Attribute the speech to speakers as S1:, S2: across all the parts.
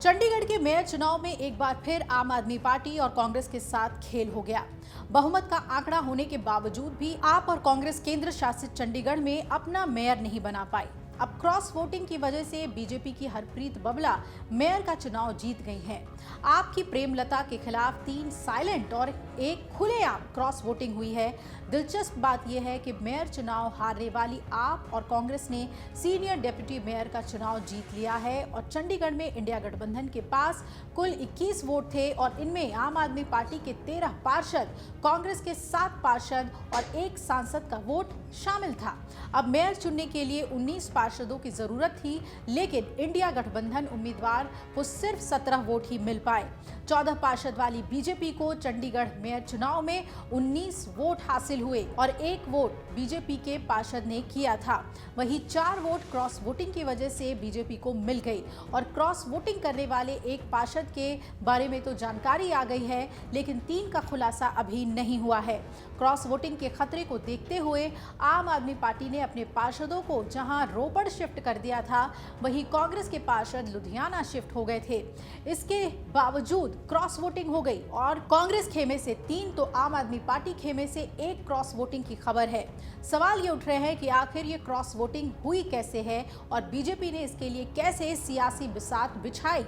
S1: चंडीगढ़ के मेयर चुनाव में एक बार फिर आम आदमी पार्टी और कांग्रेस के साथ खेल हो गया। बहुमत का आंकड़ा होने के बावजूद भी आप और कांग्रेस केंद्र शासित चंडीगढ़ में अपना मेयर नहीं बना पाई। अब क्रॉस वोटिंग की वजह से बीजेपी की हरप्रीत बबला मेयर का चुनाव जीत गई हैं। आपकी प्रेमलता के खिलाफ 3 साइलेंट और 1 खुलेआम क्रॉस वोटिंग हुई है। दिलचस्प बात यह है कि मेयर चुनाव हारने वाली आप और कांग्रेस ने सीनियर डिप्टी मेयर का चुनाव जीत लिया है और चंडीगढ़ में इंडिया गठबंधन के पास कुल 21 वोट थे और इनमें आम आदमी पार्टी के 13 पार्षद, कांग्रेस के 7 पार्षद और 1 सांसद का वोट शामिल था। अब मेयर चुनने के लिए 19 पार्षदों की जरूरत थी, लेकिन इंडिया गठबंधन उम्मीदवार को सिर्फ 17 वोट ही मिल पाए। 14 पार्षद वाली बीजेपी को चंडीगढ़ मेयर चुनाव में 19 वोट हासिल हुए और 1 वोट बीजेपी के पार्षद ने किया था। वहीं 4 वोट क्रॉस वोटिंग की वजह से बीजेपी को मिल गई और क्रॉस वोटिंग करने वाले 1 पार्षद के बारे में तो जानकारी आ गई है, लेकिन 3 का खुलासा अभी नहीं हुआ है। क्रॉस वोटिंग के खतरे को देखते हुए आम आदमी पार्टी ने अपने पार्षदों को जहां रोपड़ शिफ्ट कर दिया था, वहीं कांग्रेस के पार्षद लुधियाना शिफ्ट हो गए थे। इसके बावजूद क्रॉस वोटिंग हो गई और कांग्रेस खेमे से 3 तो आम आदमी पार्टी खेमे से 1 क्रॉस वोटिंग की खबर है। सवाल ये उठ रहे हैं कि आखिर ये क्रॉस वोटिंग हुई कैसे है और बीजेपी ने इसके लिए कैसे सियासी बिसात बिछाई।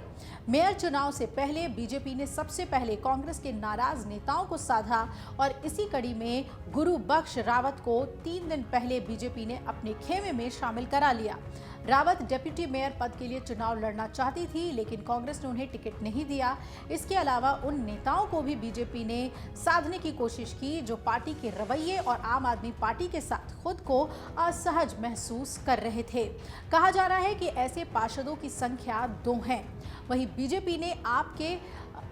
S1: मेयर चुनाव से पहले बीजेपी ने सबसे पहले कांग्रेस के नाराज नेताओं को साधा और इसी कड़ी में गुरु बख्श रावत को 3 दिन पहले बीजेपी ने अपने खेमे में शामिल करा लिया। रावत डिप्टी मेयर पद के लिए चुनाव लड़ना चाहती थी, लेकिन कांग्रेस ने उन्हें टिकट नहीं दिया। इसके अलावा उन नेताओं को भी बीजेपी ने साधने की कोशिश की जो पार्टी के रवैये और आम आदमी पार्टी के साथ खुद को असहज महसूस कर रहे थे। कहा जा रहा है कि ऐसे पार्षदों की संख्या 2 है। वहीं बीजेपी ने आपके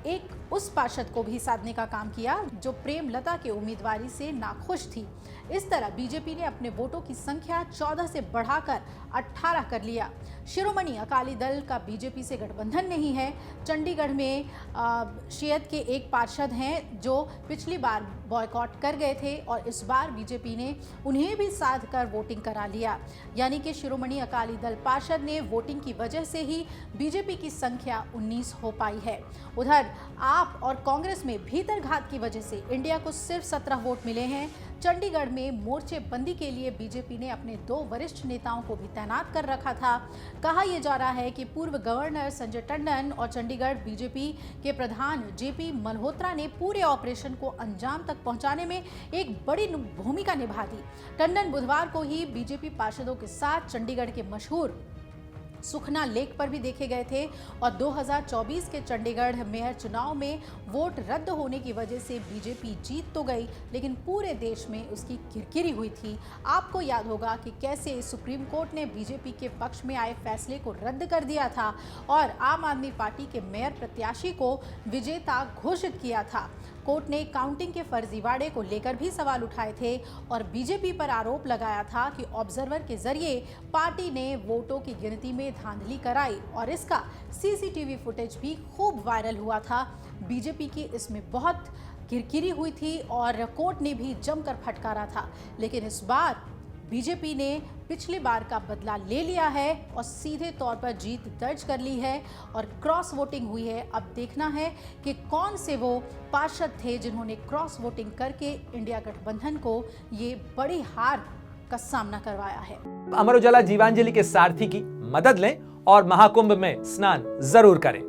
S1: एक उस पार्षद को भी साधने का काम किया जो प्रेमलता के उम्मीदवारी से नाखुश थी। इस तरह बीजेपी ने अपने वोटों की संख्या 14 से बढ़ाकर 18 कर लिया। शिरोमणि अकाली दल का बीजेपी से गठबंधन नहीं है। चंडीगढ़ में शियत के 1 पार्षद हैं जो पिछली बार बॉयकॉट कर गए थे और इस बार बीजेपी ने उन्हें भी साध कर वोटिंग करा लिया। यानी कि शिरोमणि अकाली दल पार्षद ने वोटिंग की वजह से ही बीजेपी की संख्या 19 हो पाई है। उधर आप और कांग्रेस में भीतरघात की वजह से इंडिया को सिर्फ 17 वोट मिले हैं। चंडीगढ़ में मोर्चेबंदी के लिए बीजेपी ने अपने 2 वरिष्ठ नेताओं को भी तैनात कर रखा था। कहा यह जा रहा है कि पूर्व गवर्नर संजय टंडन और चंडीगढ़ बीजेपी के प्रधान जेपी मल्होत्रा ने पूरे ऑपरेशन को अंजाम तक पहुंचाने में एक बड़ी भूमिका निभा दी। टंडन बुधवार को ही बीजेपी पार्षदों के साथ चंडीगढ़ के मशहूर सुखना लेक पर भी देखे गए थे और 2024 के चंडीगढ़ मेयर चुनाव में वोट रद्द होने की वजह से बीजेपी जीत तो गई, लेकिन पूरे देश में उसकी किरकिरी हुई थी। आपको याद होगा कि कैसे सुप्रीम कोर्ट ने बीजेपी के पक्ष में आए फैसले को रद्द कर दिया था और आम आदमी पार्टी के मेयर प्रत्याशी को विजेता घोषित किया था। कोर्ट ने काउंटिंग के फर्जीवाड़े को लेकर भी सवाल उठाए थे और बीजेपी पर आरोप लगाया था कि ऑब्जर्वर के जरिए पार्टी ने वोटों की गिनती में धांधली कराई और इसका सीसीटीवी फुटेज भी खूब वायरल हुआ था। बीजेपी की इसमें बहुत किरकिरी हुई थी और कोर्ट ने भी जमकर फटकारा था, लेकिन इस बार बीजेपी ने पिछली बार का बदला ले लिया है और सीधे तौर पर जीत दर्ज कर ली है और क्रॉस वोटिंग हुई है। अब देखना है कि कौन से वो पार्षद थे जिन्होंने क्रॉस वोटिंग करके इंडिया गठबंधन को ये बड़ी हार का सामना करवाया है।
S2: अमर उजाला जीवांजलि के सारथी की मदद लें और महाकुंभ में स्नान जरूर करें।